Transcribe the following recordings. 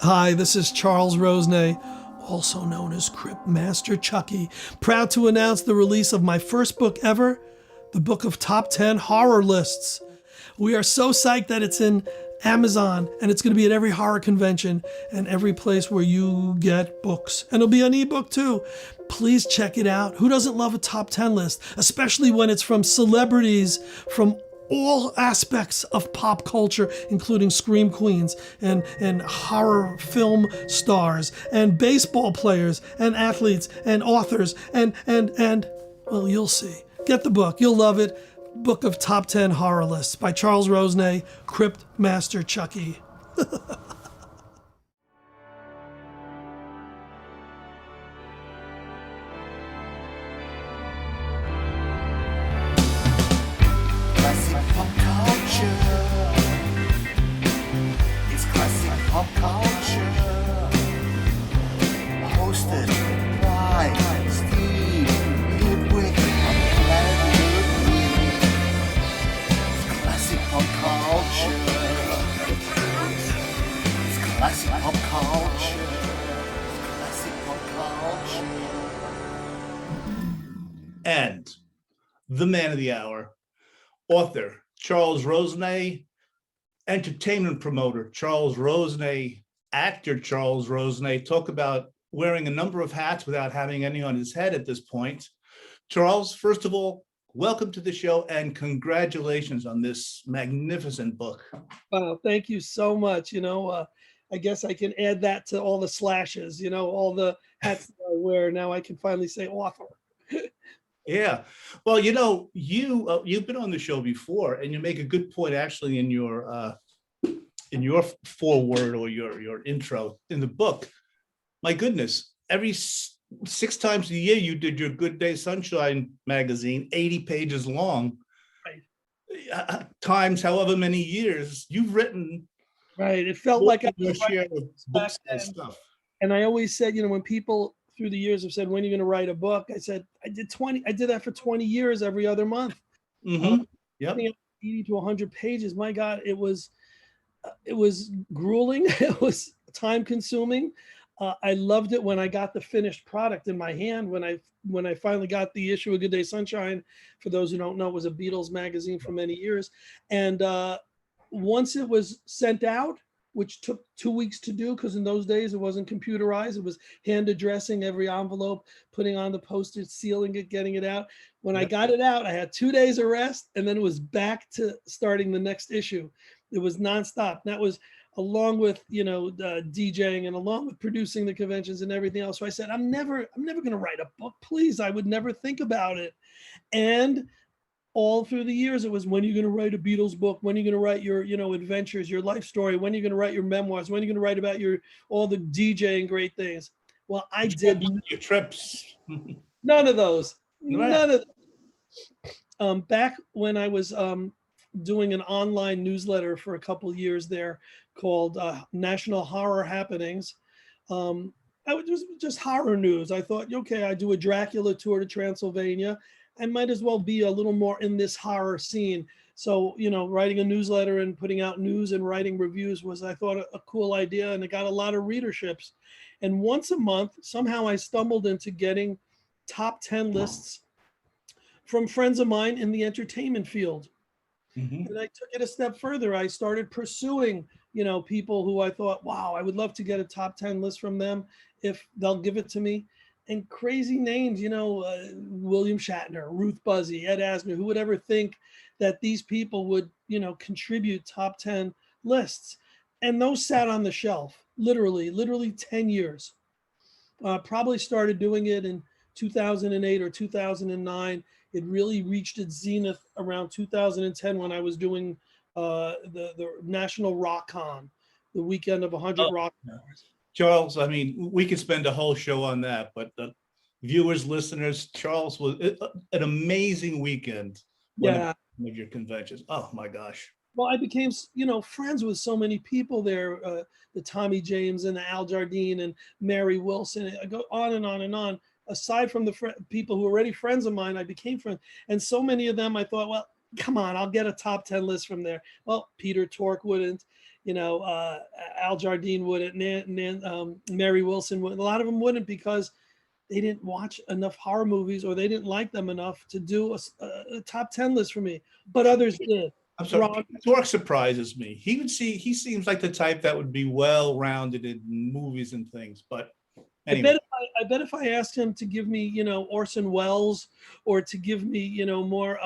Hi, this is Charles Rosenaye, also known as Cryptmaster Chucky, proud to announce the release of my first book ever, the book of top 10 horror lists. We are so psyched that it's in Amazon and it's going to be at every horror convention and every place where you get books. And it'll be on ebook too. Please check it out. Who doesn't love a top 10 list, especially when it's from celebrities from all aspects of pop culture, including scream queens and horror film stars and baseball players and athletes and authors and well, you'll see. Get the book. You'll love it. Book of Top 10 Horror Lists by Charles Rosenaye, Cryptmaster Chucky. Classic pop culture. It's classic pop culture. Hosted by Steve, Ludwig, and Lennon. It's classic pop culture. It's classic pop culture. It's classic pop culture. And the man of the hour, author Charles Rosenaye, entertainment promoter Charles Rosenaye, actor Charles Rosenaye. Talk about wearing a number of hats without having any on his head at this point. Charles, first of all, welcome to the show and congratulations on this magnificent book. Wow, thank you so much. I guess I can add that to all the slashes, all the hats that I wear. Now I can finally say author. Yeah, well, you've been on the show before, and you make a good point actually in your foreword or your intro in the book. My goodness, every 6 times a year you did your Good Day Sunshine magazine, 80 pages long. Right. Times however many years you've written. Right. It felt like I your was share writing of books back and then. stuff. And I always said, when people through the years have said, when are you going to write a book? I said, I did that for 20 years every other month. Mm-hmm. Yep. 80 to 100 pages. My God, it was grueling. It was time consuming. I loved it when I got the finished product in my hand. When I finally got the issue of Good Day Sunshine, for those who don't know, it was a Beatles magazine for many years. And once it was sent out, which took 2 weeks to do, because in those days it wasn't computerized. It was hand addressing every envelope, putting on the postage, sealing it, getting it out. When I got it out, I had 2 days of rest, and then it was back to starting the next issue. It was nonstop. That was along with DJing and along with producing the conventions and everything else. So I said, I'm never going to write a book. Please, I would never think about it. And all through the years, it was, when are you going to write a Beatles book? When are you going to write your, adventures, your life story? When are you going to write your memoirs? When are you going to write about all the DJing great things? Well, I did your trips. none of those. Right. None of them. Back when I was doing an online newsletter for a couple of years there called National Horror Happenings. I would just horror news. I thought, okay, I do a Dracula tour to Transylvania. I might as well be a little more in this horror scene. So, writing a newsletter and putting out news and writing reviews was, I thought, a cool idea, and it got a lot of readerships. And once a month, somehow I stumbled into getting top 10 lists from friends of mine in the entertainment field. Mm-hmm. And I took it a step further. I started pursuing, people who I thought, wow, I would love to get a top 10 list from them if they'll give it to me. And crazy names, William Shatner, Ruth Buzzy, Ed Asner. Who would ever think that these people would, contribute top 10 lists? And those sat on the shelf, literally 10 years. Probably started doing it in 2008 or 2009. It really reached its zenith around 2010 when I was doing the National Rock Con, the weekend of 100 rock stars. Charles, I mean, we could spend a whole show on that, but the viewers, listeners, Charles was an amazing weekend. Yeah. Of your conventions. Oh my gosh. Well, I became, friends with so many people there, the Tommy James and the Al Jardine and Mary Wilson. I go on and on and on. Aside from the people who were already friends of mine, I became friends. And so many of them, I thought, well, come on, I'll get a top 10 list from there. Well, Peter Tork wouldn't. Al Jardine wouldn't, Mary Wilson wouldn't. A lot of them wouldn't because they didn't watch enough horror movies or they didn't like them enough to do a top 10 list for me. But others did. I'm sorry, Ron, Torque surprises me. He seems like the type that would be well-rounded in movies and things, but anyway. I bet if I asked him to give me, Orson Welles or to give me, more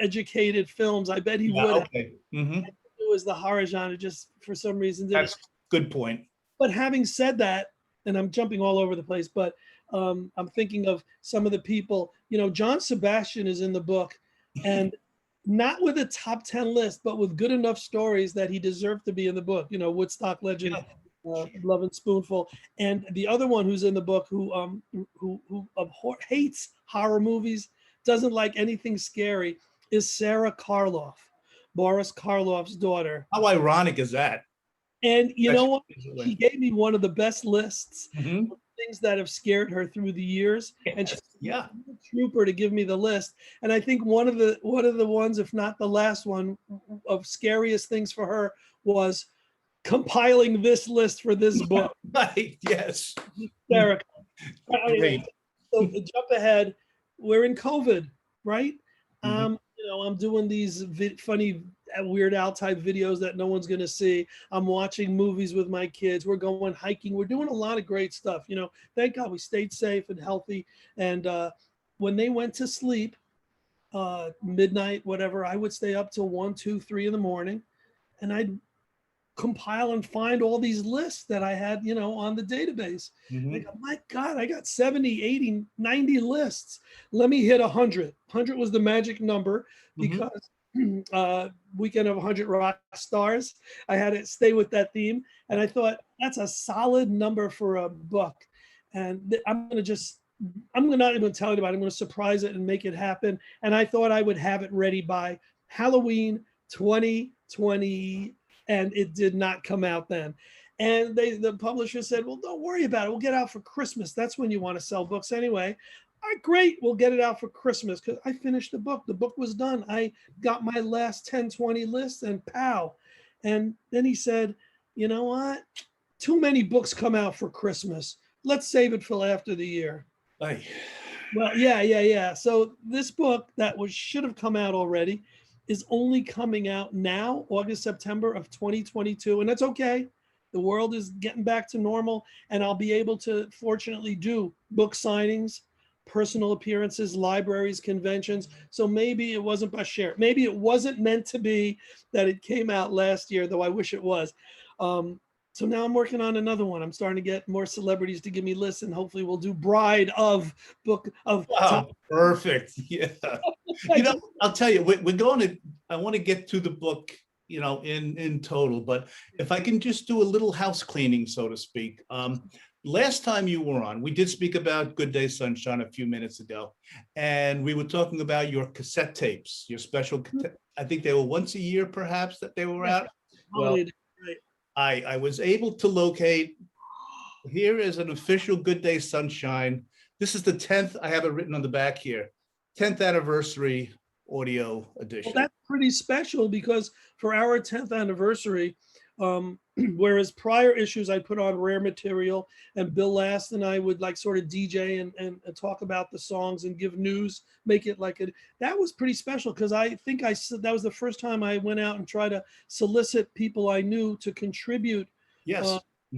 educated films, I bet he would. Okay. Mm-hmm. It was the horror genre, just for some reason. That's a good point. But having said that, and I'm jumping all over the place, but I'm thinking of some of the people, John Sebastian is in the book, and not with a top 10 list, but with good enough stories that he deserved to be in the book. Woodstock legend, Love and Spoonful, and the other one who's in the book who hates horror movies, doesn't like anything scary, is Sarah Karloff, Boris Karloff's daughter. How ironic is that? And you know what? She gave me one of the best lists. Mm-hmm. Of things that have scared her through the years, and she's a trooper to give me the list. And I think one of the ones, if not the last one, of scariest things for her was compiling this list for this book. Right? Yes. Hysterical. So jump ahead. We're in COVID, right? Mm-hmm. I'm doing these funny Weird Al type videos that no one's going to see. I'm watching movies with my kids. We're going hiking. We're doing a lot of great stuff. Thank God we stayed safe and healthy. And when they went to sleep, midnight, whatever, I would stay up till 1, 2, 3 in the morning, and I'd compile and find all these lists that I had, on the database. Mm-hmm. I go, my God, I got 70, 80, 90 lists. Let me hit 100. 100 was the magic number because Weekend of 100 Rock Stars, I had to stay with that theme. And I thought that's a solid number for a book. And I'm not even tell you about it. I'm going to surprise it and make it happen. And I thought I would have it ready by Halloween 2020. And it did not come out then. And the publisher said, well, don't worry about it. We'll get out for Christmas. That's when you want to sell books anyway. All right, great. We'll get it out for Christmas because I finished the book. The book was done. I got my last 10, 20 lists and pow. And then he said, you know what? Too many books come out for Christmas. Let's save it for after the year. Aye. Well, yeah. So this book that should have come out already is only coming out now, August, September of 2022. And that's okay. The world is getting back to normal. And I'll be able to, fortunately, do book signings, personal appearances, libraries, conventions. So maybe it wasn't Bashir. Maybe it wasn't meant to be that it came out last year, though I wish it was. So now I'm working on another one. I'm starting to get more celebrities to give me lists, and hopefully we'll do Bride of book of. Wow, perfect. Yeah. I'll tell you, I want to get to the book, in total, but if I can just do a little house cleaning, so to speak. Last time you were on, we did speak about Good Day Sunshine a few minutes ago, and we were talking about your cassette tapes, your special, I think they were once a year, perhaps, that they were out. Well, I was able to locate, here is an official Good Day Sunshine. This is the 10th, I have it written on the back here, 10th anniversary audio edition. Well, that's pretty special because for our 10th anniversary, whereas prior issues I put on rare material, and Bill Last and I would sort of DJ and talk about the songs and give news, make it that was pretty special because I think that was the first time I went out and tried to solicit people I knew to contribute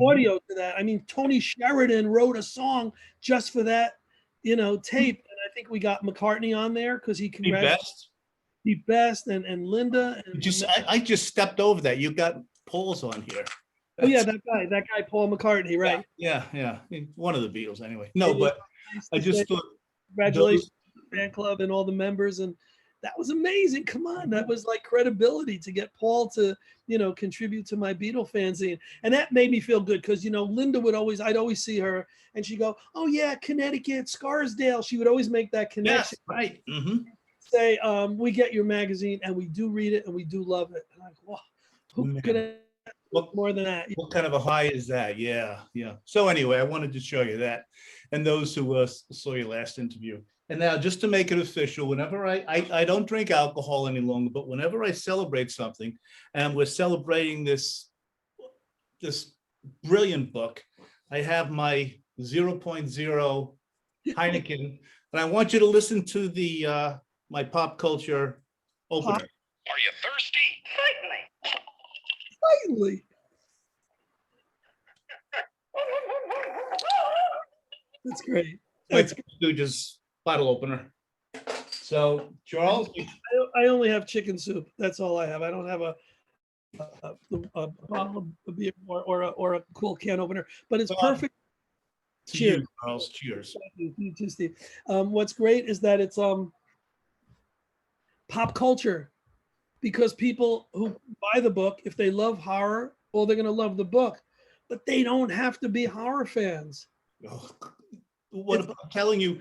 audio to that. I mean, Tony Sheridan wrote a song just for that, tape. And I think we got McCartney on there because he congratulated Pete Best and Linda. And I just stepped over that. You got Paul's on here. Oh yeah, that guy, Paul McCartney, right? Yeah. One of the Beatles, anyway. No, but I just thought. Congratulations to the fan club and all the members, and that was amazing. Come on, that was like credibility to get Paul to, contribute to my Beatle fanzine, and that made me feel good because Linda I'd always see her, and she'd go, "Oh yeah, Connecticut, Scarsdale." She would always make that connection. Yes, right. Mm-hmm. Say, we get your magazine, and we do read it, and we do love it. And I'm like, wow. Who could look more than that? What kind of a high is that? Yeah. So anyway, I wanted to show you that, and those who saw your last interview. And now, just to make it official, whenever I don't drink alcohol any longer, but whenever I celebrate something, and we're celebrating this this brilliant book. I have my 0.0 Heineken, and I want you to listen to the my pop culture opener. Are you thirsty? Finally. That's great. That's Stooges bottle opener. So, Charles, I only have chicken soup. That's all I have. I don't have a bottle of beer or a cool can opener, but it's perfect. to Cheers. you, Charles. Cheers. You too, Steve. What's great is that it's pop culture, because people who buy the book, if they love horror, well, they're going to love the book, but they don't have to be horror fans. Oh, what I'm telling you,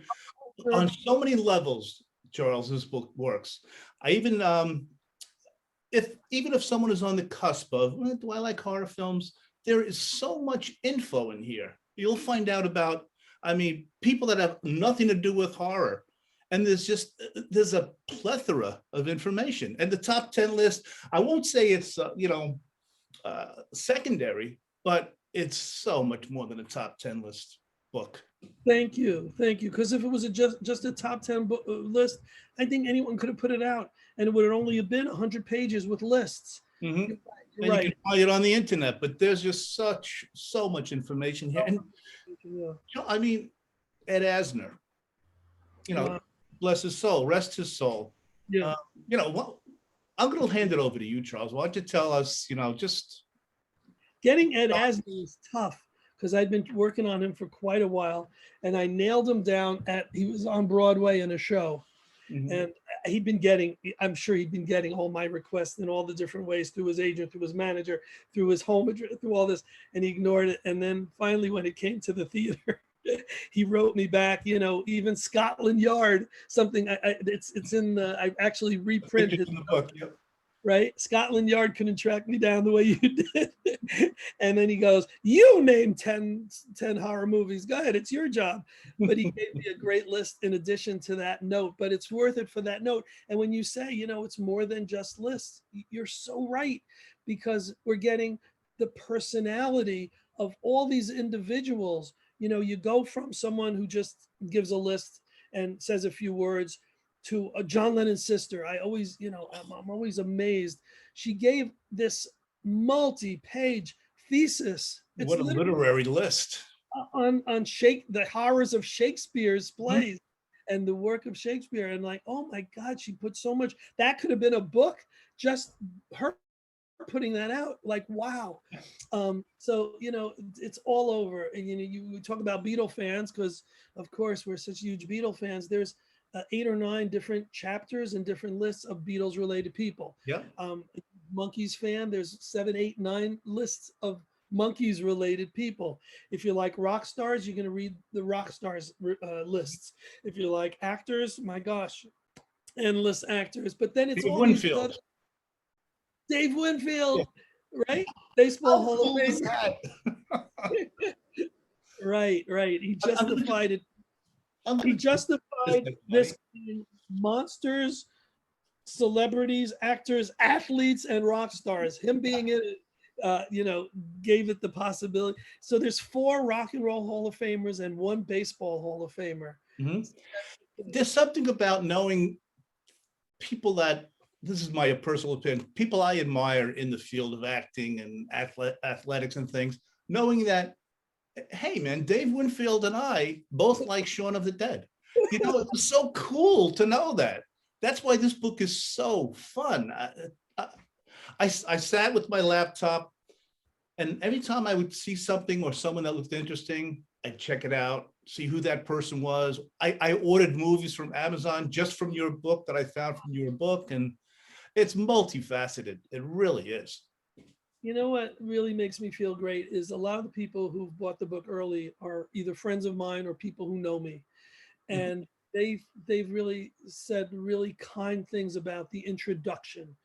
on so many levels, Charles, this book works. I even if someone is on the cusp of, do I like horror films? There is so much info in here. You'll find out about, I mean, people that have nothing to do with horror. And there's a plethora of information. And the top 10 list, I won't say it's, secondary, but it's so much more than a top 10 list book. Thank you. Because if it was just a top 10 list, I think anyone could have put it out, and it would have only have been 100 pages with lists. Mm-hmm. You're right. You can find it on the internet, but there's just so much information here. And I mean, Ed Asner, bless his soul, rest his soul. Yeah. What? I'm going to hand it over to you, Charles. Why don't you tell us, just getting Ed Asner is tough, because I'd been working on him for quite a while, and I nailed him down he was on Broadway in a show. Mm-hmm. And I'm sure he'd been getting all my requests in all the different ways, through his agent, through his manager, through his home address, through all this, and he ignored it. And then finally, when it came to the theater, he wrote me back, even Scotland Yard, something it's in the, I actually reprinted the book. Yep. Right? Scotland Yard couldn't track me down the way you did. And then he goes, you named 10 horror movies. Go ahead, it's your job. But he gave me a great list in addition to that note, but it's worth it for that note. And when you say, it's more than just lists, you're so right, because we're getting the personality of all these individuals. You go from someone who just gives a list and says a few words to a John Lennon's sister. I always, I'm always amazed. She gave this multi-page thesis. What a literary list. On the horrors of Shakespeare's plays and the work of Shakespeare. And like, oh my God, she put so much. That could have been a book, just her putting that out. Like, wow. So, it's all over. And, you talk about Beatle fans, because of course we're such huge Beatle fans. There's 8 or 9 different chapters and different lists of Beatles related people. Yeah. Monkeys fan, there's 7, 8, 9 lists of Monkeys related people. If you like rock stars, you're going to read the rock stars lists. If you like actors, my gosh, endless actors. But then it's Dave all Winfield. Dave Winfield, right? Baseball Hall of Fame. Right. He justified it. He justified this being monsters, celebrities, actors, athletes, and rock stars. Him being in it, gave it the possibility. So there's 4 Rock and Roll Hall of Famers and 1 Baseball Hall of Famer. Mm-hmm. There's something about knowing people that, this is my personal opinion, people I admire in the field of acting and athletics and things, knowing that, hey man, Dave Winfield and I both like Shaun of the Dead. It was so cool to know that. That's why this book is so fun. I sat with my laptop, and every time I would see something or someone that looked interesting, I'd check it out, see who that person was. I ordered movies from Amazon just from your book that I found from your book, and it's multifaceted. It really is. You know what really makes me feel great is a lot of the people who've bought the book early are either friends of mine or people who know me. And they've really said really kind things about the introduction,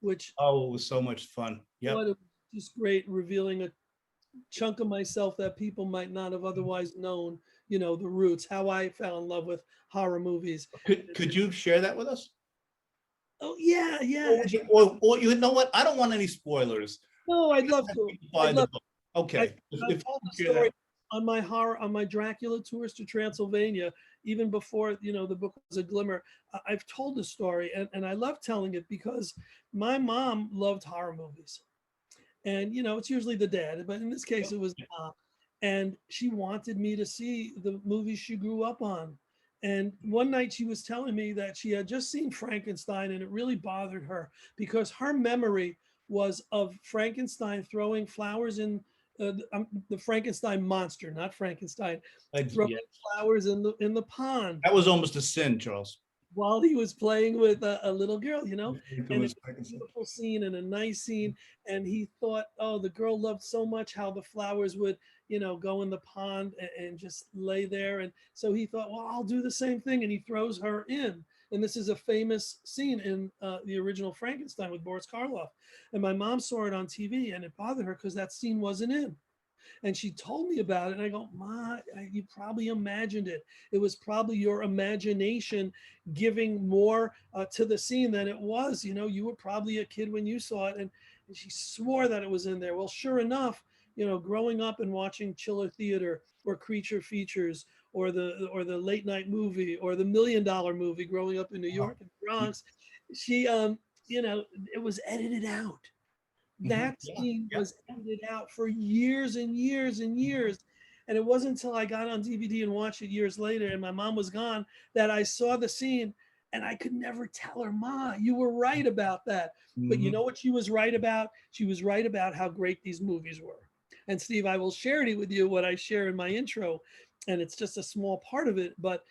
which it was so much fun. Yeah, it was just great, revealing a chunk of myself that people might not have otherwise known. The roots, how I fell in love with horror movies. Could you share that with us? Oh yeah. Or you know what? I don't want any spoilers. No, I'd love to. Okay. I've told the story on my Dracula tours to Transylvania, even before, the book was a glimmer. I've told the story, and I love telling it because my mom loved horror movies. And, it's usually the dad, but in this case, it was mom. And she wanted me to see the movies she grew up on. And one night she was telling me that she had just seen Frankenstein and it really bothered her because her memory was of Frankenstein throwing flowers in the Frankenstein monster, not Frankenstein, throwing Yeah. flowers in the pond That was almost a sin, Charles. while he was playing with a little girl, It and was it was a beautiful scene and a nice scene. And he thought, oh, the girl loved so much how the flowers would, go in the pond and just lay there. And so he thought, well, I'll do the same thing. And he throws her in. And this is a famous scene in the original Frankenstein with Boris Karloff. And my mom saw it on TV and it bothered her because that scene wasn't in. And she told me about it. And I go, Ma, you probably imagined it. It was probably your imagination giving more to the scene than it was. You were probably a kid when you saw it. And she swore that it was in there. Well, sure enough, growing up and watching Chiller Theater or Creature Features or the late night movie or the $1 Million Movie growing up in New York and Bronx, she, it was edited out. That scene was edited out for years and years and years. And it wasn't until I got on DVD and watched it years later and my mom was gone that I saw the scene and I could never tell her, Ma, you were right about that. But you know what she was right about? She was right about how great these movies were. And Steve, I will share it with you what I share in my intro. And it's just a small part of it. But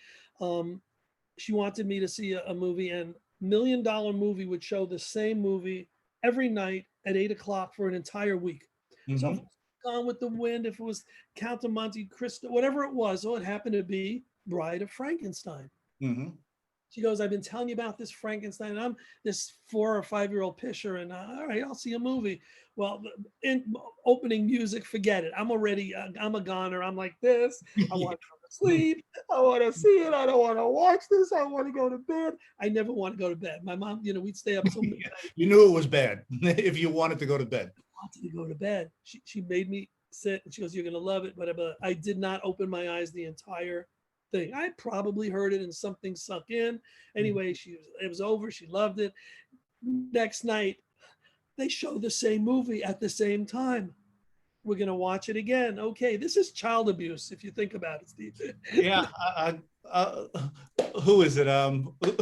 she wanted me to see a movie, and $1 Million Movie would show the same movie every night at 8 o'clock for an entire week. So if it was Gone with the Wind, if it was Count of Monte Cristo, whatever it was, it happened to be Bride of Frankenstein. She goes, I've been telling you about this Frankenstein. And I'm this 4 or 5 year old pisher, and all right, I'll see a movie. Well, in opening music, forget it. I'm already, I'm a goner. I'm like this. I want to go to sleep. I want to see it. I don't want to watch this. I want to go to bed. I never want to go to bed. My mom, we'd stay up till midnight. You knew it was bad if you wanted to go to bed. I wanted to go to bed. She made me sit, and she goes, you're going to love it. But I did not open my eyes the entire thing. I probably heard it and something sunk in. Anyway, it was over. She loved it. Next night, they show the same movie at the same time. We're going to watch it again. Okay, this is child abuse, if you think about it, Steve. Yeah. Who is it?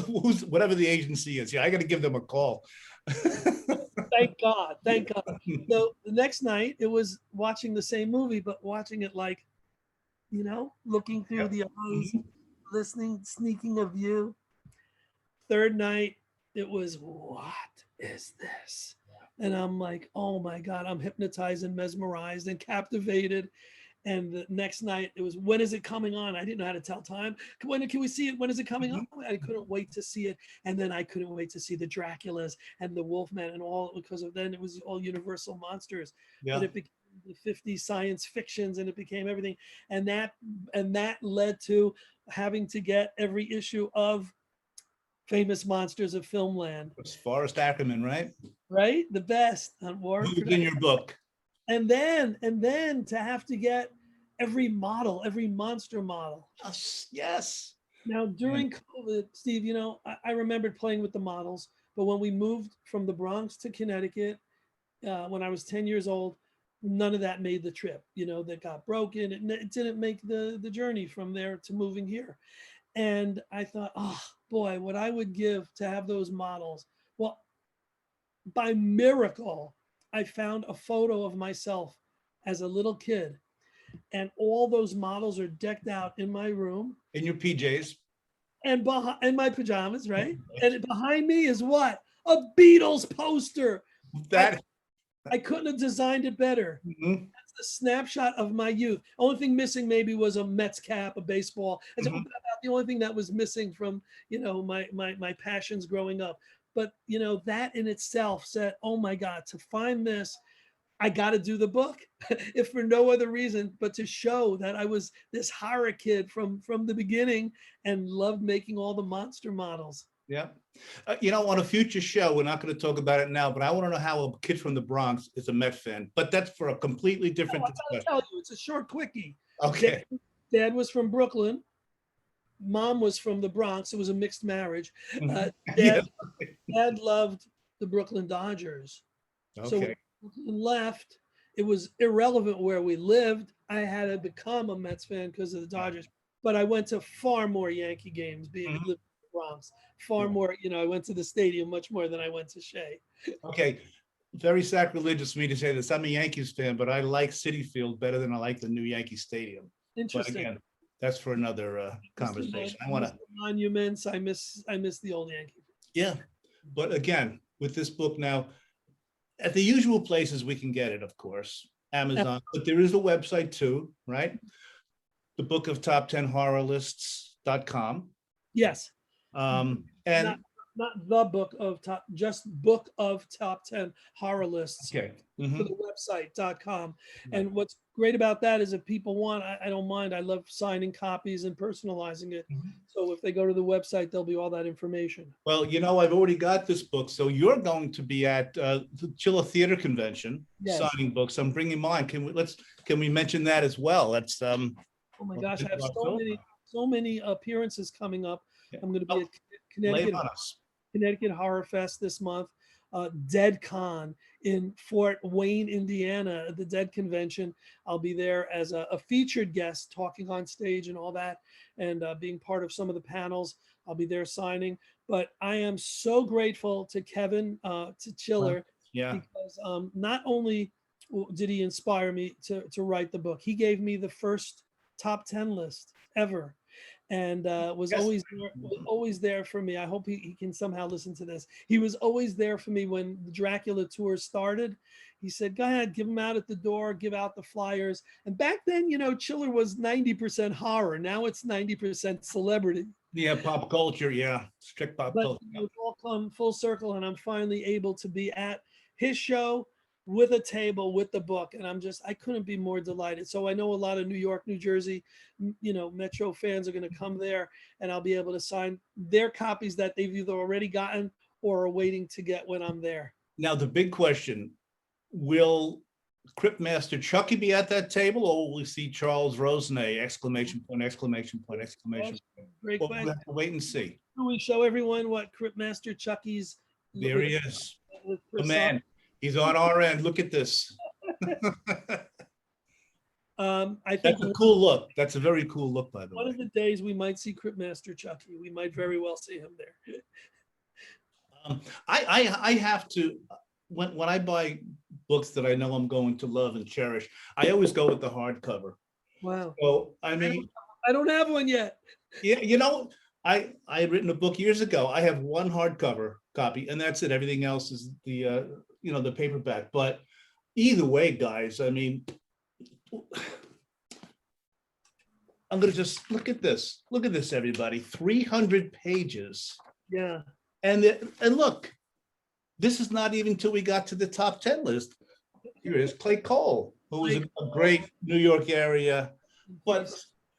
Who's whatever the agency is. Yeah, I got to give them a call. Thank God. Thank God. So the next night, it was watching the same movie, but watching it like, looking through the eyes, listening, sneaking a view. Third night, it was, what is this? And I'm like, oh my God, I'm hypnotized and mesmerized and captivated. And the next night it was, when is it coming on? I didn't know how to tell time. When can we see it? When is it coming on? I couldn't wait to see it. And then I couldn't wait to see the Draculas and the Wolfman and all, because of then it was all Universal monsters. Yeah. But it became the 50s science fictions and it became everything. And that led to having to get every issue of Famous Monsters of Filmland. It's Forrest Ackerman, right? Right? The best on War. Who's in your book? And then to have to get every model, every monster model. Yes. Now during COVID, Steve, I remembered playing with the models, but when we moved from the Bronx to Connecticut, when I was 10 years old, none of that made the trip. That got broken. It didn't make the journey from there to moving here. And I thought, oh boy, what I would give to have those models. Well, by miracle, I found a photo of myself as a little kid, and all those models are decked out in my room. In your PJs. And in my pajamas, right? And behind me is what? A Beatles poster. I couldn't have designed it better. That's the snapshot of my youth. Only thing missing maybe was a Mets cap, a baseball. That's about the only thing that was missing from, my passions growing up. But, that in itself said, oh my God, to find this, I got to do the book, if for no other reason, but to show that I was this horror kid from the beginning and loved making all the monster models. Yeah. On a future show, we're not going to talk about it now, but I want to know how a kid from the Bronx is a Met fan. But that's for a completely different I gotta discussion. tell you, it's a short quickie. Okay. Dad was from Brooklyn. Mom was from the Bronx. It was a mixed marriage. Yeah. Dad loved the Brooklyn Dodgers. So Okay. when Brooklyn left, it was irrelevant where we lived. I had to become a Mets fan because of the Dodgers. But I went to far more Yankee games being living in the Bronx. Far more, I went to the stadium much more than I went to Shea. Okay. Very sacrilegious for me to say this. I'm a Yankees fan, but I like Citi Field better than I like the new Yankee Stadium. But Interesting. again, that's for another conversation. I want to. Monuments. I miss the old Yankee. Yeah. But again, with this book now, at the usual places we can get it, of course, Amazon, but there is a website too, right? The Book of Top 10 Horror Lists.com. Yes. And not the book of top, just book of top 10 horror lists. okay. For the website.com. And what's great about that is if people want, I don't mind. I love signing copies and personalizing it. So if they go to the website, there'll be all that information. Well, I've already got this book. So you're going to be at the Chilla Theater Convention signing books. I'm bringing mine. Can we mention that as well? That's oh my gosh, I have so many appearances coming up. I'm going to be at Connecticut Horror Fest this month. Dead Con in Fort Wayne, Indiana, at the Dead Convention. I'll be there as a featured guest, talking on stage and all that, and being part of some of the panels. I'll be there signing. But I am so grateful to Kevin, to Chiller, because not only did he inspire me to write the book, he gave me the first top 10 list ever. And was always there for me. I hope he can somehow listen to this. He was always there for me when the Dracula tour started. He said, go ahead, give them out at the door, give out the flyers. And back then, Chiller was 90% horror. Now it's 90% celebrity. Yeah, pop culture. Yeah, strict pop culture. It's all come full circle, and I'm finally able to be at his show with a table with the book, and I couldn't be more delighted. So I know a lot of New York, New Jersey, Metro fans are going to come there, and I'll be able to sign their copies that they've either already gotten or are waiting to get when I'm there. Now, the big question, will Cryptmaster Chucky be at that table, or will we see Charles Rosenaye, exclamation point, exclamation point, exclamation point? Great question. We'll have to wait and see. Can we show everyone what Cryptmaster Chucky's? There he is, the man. He's on our end. Look at this. I think that's a cool look. That's a very cool look, by the way. One of the days we might see Cryptmaster Chucky. We might very well see him there. I have to, when I buy books that I know I'm going to love and cherish, I always go with the hardcover. Wow. So I mean, I don't have one yet. Yeah, I had written a book years ago. I have one hardcover copy, and that's it. Everything else is the the paperback. But either way, guys, I mean, I'm gonna just look at this. Look at this, everybody. 300 pages. Yeah. And look, this is not even till we got to the top 10 list. Here is Clay Cole, who was a great New York area. But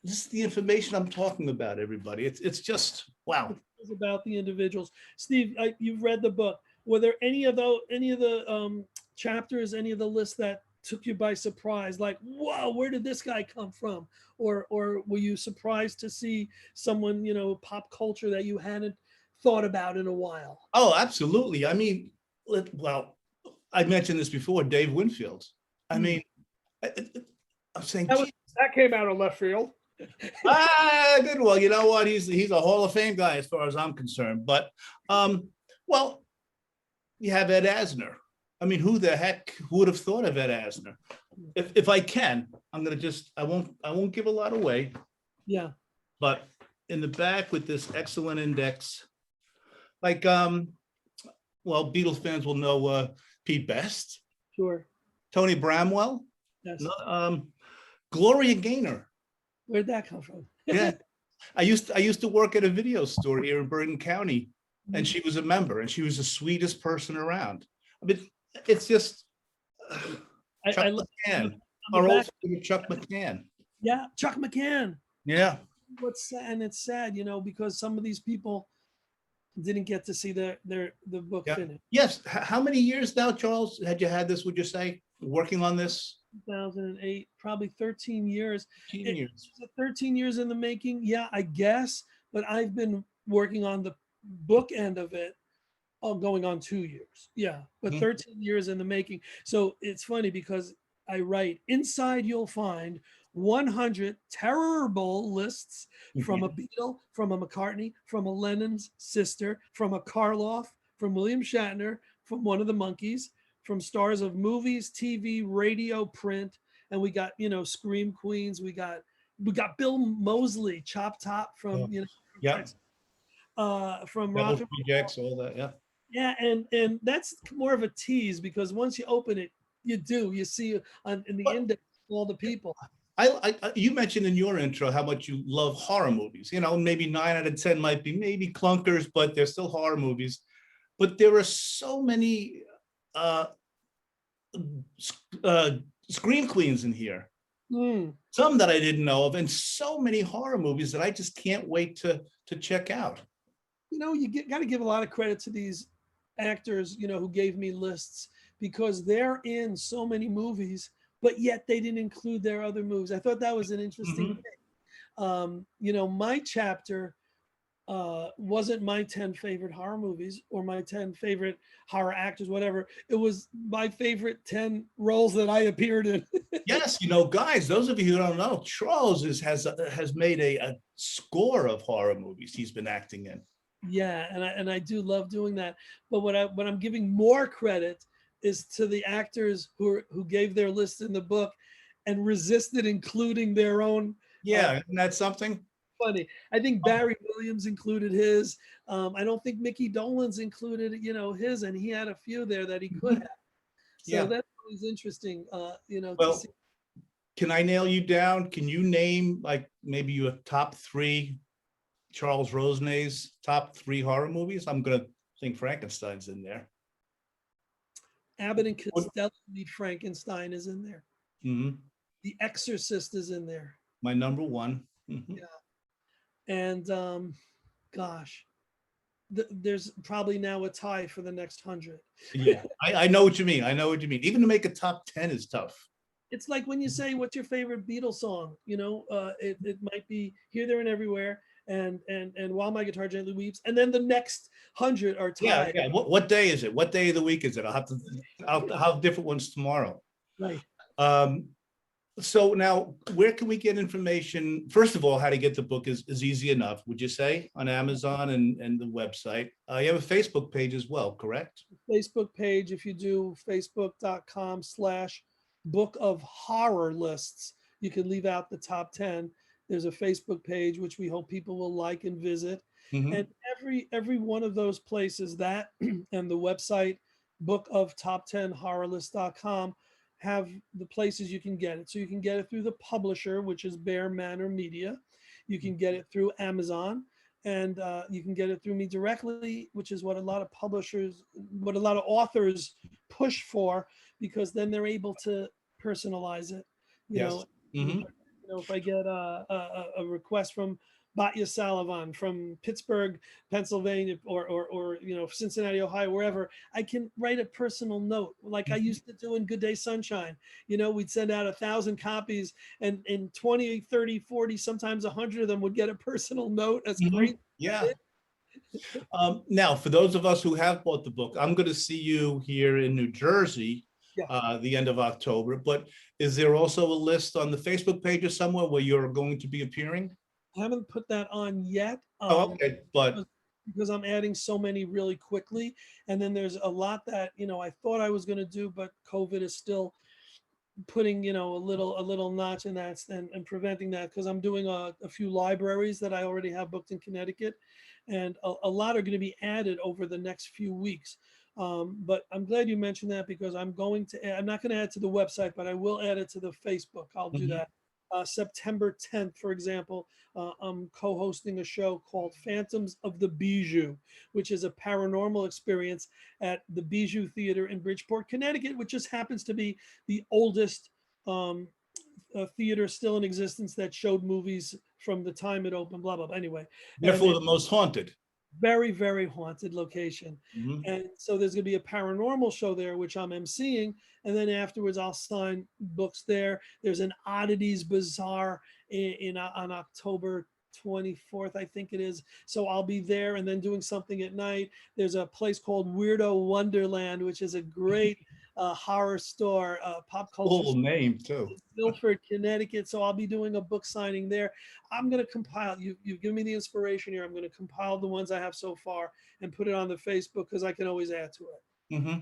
this is the information I'm talking about, everybody. It's just wow. It's about the individuals. Steve, you've read the book. Were there any of the chapters, any of the lists that took you by surprise? Like, wow, where did this guy come from? Or were you surprised to see someone, pop culture that you hadn't thought about in a while? Oh, absolutely. I mean, well, I mentioned this before, Dave Winfield. I mean, I'm saying that came out of left field. Good. Well, you know what? He's a Hall of Fame guy as far as I'm concerned. But well, you have Ed Asner. I mean, who would have thought of Ed Asner? If I can, I'm gonna I won't give a lot away. Yeah. But in the back with this excellent index, like well, Beatles fans will know Pete Best. Sure. Tony Bramwell. Yes. Gloria Gaynor. Where'd that come from? Yeah. I used to work at a video store here in Bergen County, and she was a member, and she was the sweetest person around. I mean, it's just Chuck McCann, our old favorite Chuck McCann. Yeah, Chuck McCann. Yeah. What's sad, and it's sad, because some of these people didn't get to see the book Yeah. finished. Yes. How many years now, Charles, had you had this, would you say, working on this? 2008, probably 13 years. 15 years. Is it 13 years in the making? Yeah, I guess. But I've been working on the book end of it, going on 2 years. Yeah, but Mhm. 13 years in the making. So it's funny because I write, inside you'll find 100 terrible lists from a Beatle, from a McCartney, from a Lennon's sister, from a Karloff, from William Shatner, from one of the Monkees, from stars of movies, TV, radio, print, and we got, Scream Queens. We got Bill Moseley, Chop Top from, Yeah. from Metal Rock and Rejects, all that. Yeah. yeah, and that's more of a tease because once you open it, you see in the But- index all the people. You mentioned in your intro how much you love horror movies. Maybe 9 out of 10 might be maybe clunkers, but they're still horror movies. But there are so many scream queens in here. Mm. Some that I didn't know of, and so many horror movies that I just can't wait to check out. You got to give a lot of credit to these actors, who gave me lists because they're in so many movies, but yet they didn't include their other movies. I thought that was an interesting thing. My chapter wasn't my 10 favorite horror movies or my 10 favorite horror actors, whatever. It was my favorite 10 roles that I appeared in. Yes, guys, those of you who don't know, Charles has made a score of horror movies he's been acting in. Yeah, and I do love doing that. But what I'm giving more credit is to the actors who gave their list in the book and resisted including their own. Yeah, isn't that something? Funny. I think Barry Williams included his. I don't think Micky Dolenz included, his, and he had a few there that he could have. So Yeah. that's always interesting, to Well, see. can I nail you down? Can you name like maybe your top 3 Charles Rosenay's top 3 horror movies? I'm gonna think Frankenstein's in there. Abbott and Costello Meet Frankenstein is in there. Mm-hmm. The Exorcist is in there. My number 1. Yeah. And gosh, there's probably now a tie for the next 100. Yeah, I know what you mean. I know what you mean. Even to make a top 10 is tough. It's like when you say, what's your favorite Beatles song? It might be Here, There, and Everywhere, and While My Guitar Gently Weeps, and then the next 100 are tied. Yeah. What day is it? What day of the week is it? I'll have different ones tomorrow. Right. So now, where can we get information? First of all, how to get the book is easy enough, would you say, on Amazon and the website. You have a Facebook page as well, correct? Facebook page, if you do facebook.com/book of horror lists, you can leave out the top 10. There's a Facebook page, which we hope people will like and visit. Mhm. And every one of those places, that and the website, bookoftop10horrorlist.com, have the places you can get it. So you can get it through the publisher, which is Bear Manor Media. You can get it through Amazon, and you can get it through me directly, which is what a lot of authors push for, because then they're able to personalize it. Yes. Mhm. If I get a request from Batya Salavan from Pittsburgh, Pennsylvania, or Cincinnati, Ohio, wherever, I can write a personal note like I used to do in Good Day Sunshine. We'd send out 1,000 copies, and 20, 30, 40, sometimes 100 of them would get a personal note. That's great. Yeah. Now, for those of us who have bought the book, I'm going to see you here in New Jersey the end of October. But is there also a list on the Facebook page or somewhere where you're going to be appearing? I haven't put that on yet. Okay, but because I'm adding so many really quickly, and then there's a lot that I thought I was going to do, but COVID is still putting a little notch in that and preventing that, because I'm doing a few libraries that I already have booked in Connecticut, and a lot are going to be added over the next few weeks. But I'm glad you mentioned that, because I'm not going to add to the website, but I will add it to the Facebook. I'll do that. September 10th, for example, I'm co-hosting a show called Phantoms of the Bijou, which is a paranormal experience at the Bijou Theater in Bridgeport, Connecticut, which just happens to be the oldest theater still in existence that showed movies from the time it opened, blah, blah, blah. Anyway. Therefore the most haunted. Very, very haunted location. Mhm. And so there's going to be a paranormal show there, which I'm emceeing. And then afterwards, I'll sign books there. There's an Oddities Bazaar on October 24th, I think it is. So I'll be there and then doing something at night. There's a place called Weirdo Wonderland, which is a great horror store, pop culture Full name too. in Milford, Connecticut. So I'll be doing a book signing there. I'm going to compile, you've given me the inspiration here. I'm going to compile the ones I have so far and put it on the Facebook because I can always add to it. Mm-hmm.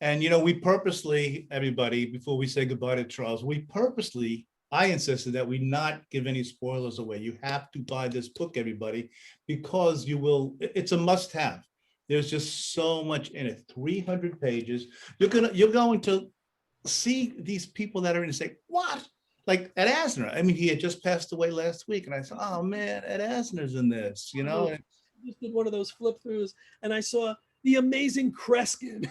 And, you know, we purposely, everybody, before we say goodbye to Charles, I insisted that we not give any spoilers away. You have to buy this book, everybody, because it's a must have. There's just so much in it, 300 pages. You're going to see these people that are in and say, what? Like Ed Asner. I mean, he had just passed away last week. And I said, oh man, Ed Asner's in this, you know? I just did one of those flip throughs and I saw the Amazing Kreskin,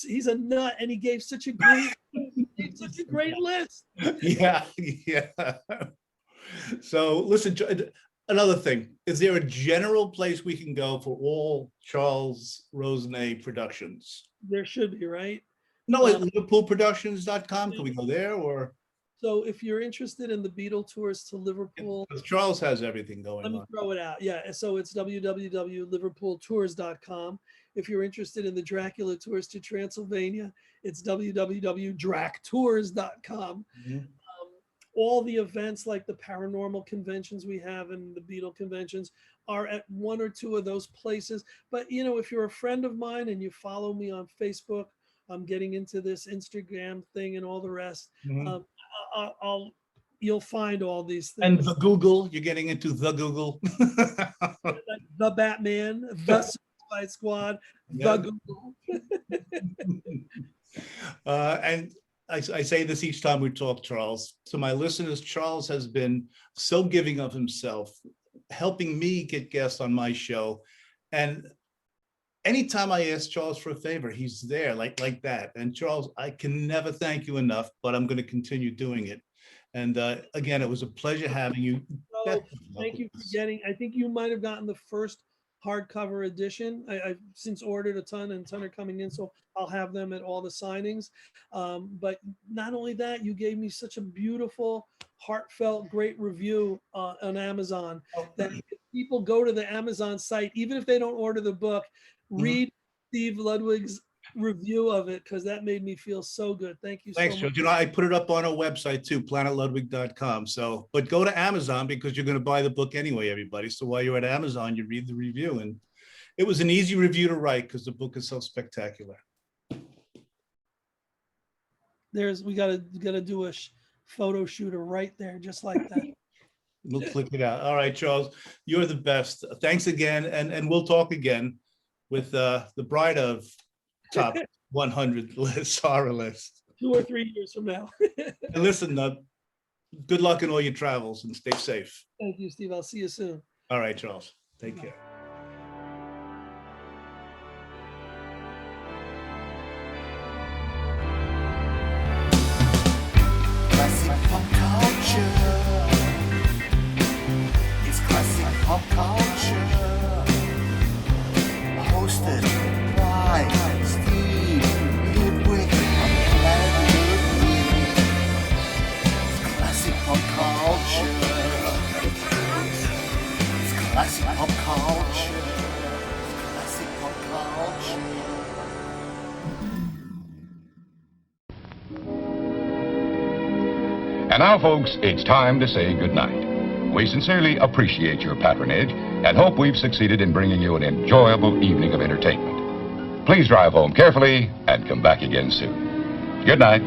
he's a nut and he gave such a great list. Yeah. So listen, another thing, is there a general place we can go for all Charles Rosenay productions? There should be, right? No, at liverpoolproductions.com. Can we go there or? So if you're interested in the Beatle tours to Liverpool, Charles has everything going let me on. throw it out. Yeah, so it's www.liverpooltours.com. If you're interested in the Dracula tours to Transylvania, it's www.dractours.com. Mm-hmm. All the events like the paranormal conventions we have and the Beatle conventions are at one or two of those places. But, you know, if you're a friend of mine and you follow me on Facebook, I'm getting into this Instagram thing and all the rest. Mm-hmm. You'll find all these things. And the Google, you're getting into the Google. The Batman, the Suicide Squad, the Google. And I say this each time we talk, Charles. To my listeners, Charles has been so giving of himself, helping me get guests on my show. And anytime I ask Charles for a favor, he's there like that. And Charles, I can never thank you enough, but I'm going to continue doing it. And again, it was a pleasure having you. Oh, thank you for I think you might have gotten the first hardcover edition. I've since ordered a ton are coming in, so I'll have them at all the signings. But not only that, you gave me such a beautiful, heartfelt, great review on Amazon that if people go to the Amazon site, even if they don't order the book, read Steve Ludwig's review of it, because that made me feel so good. Thank you. Thanks, so Joe. much. You know, I put it up on our website too, planetludwig.com. So, but go to Amazon because you're going to buy the book anyway, everybody. So while you're at Amazon, you read the review, and it was an easy review to write because the book is so spectacular. We gotta do a photo shooter right there, just like that. We'll click it out. All right, Charles, you're the best. Thanks again, and we'll talk again with the bride of top 100 list, horror list. 2 or 3 years from now. And listen, good luck in all your travels and stay safe. Thank you, Steve. I'll see you soon. All right, Charles. Take care. Classic pop culture. It's classic pop culture. Hosted by Steve Ludwig and Ludwig. It's classic pop culture. It's classic pop culture. It's classic pop culture. And now, folks, it's time to say goodnight. We sincerely appreciate your patronage and hope we've succeeded in bringing you an enjoyable evening of entertainment. Please drive home carefully and come back again soon. Good night.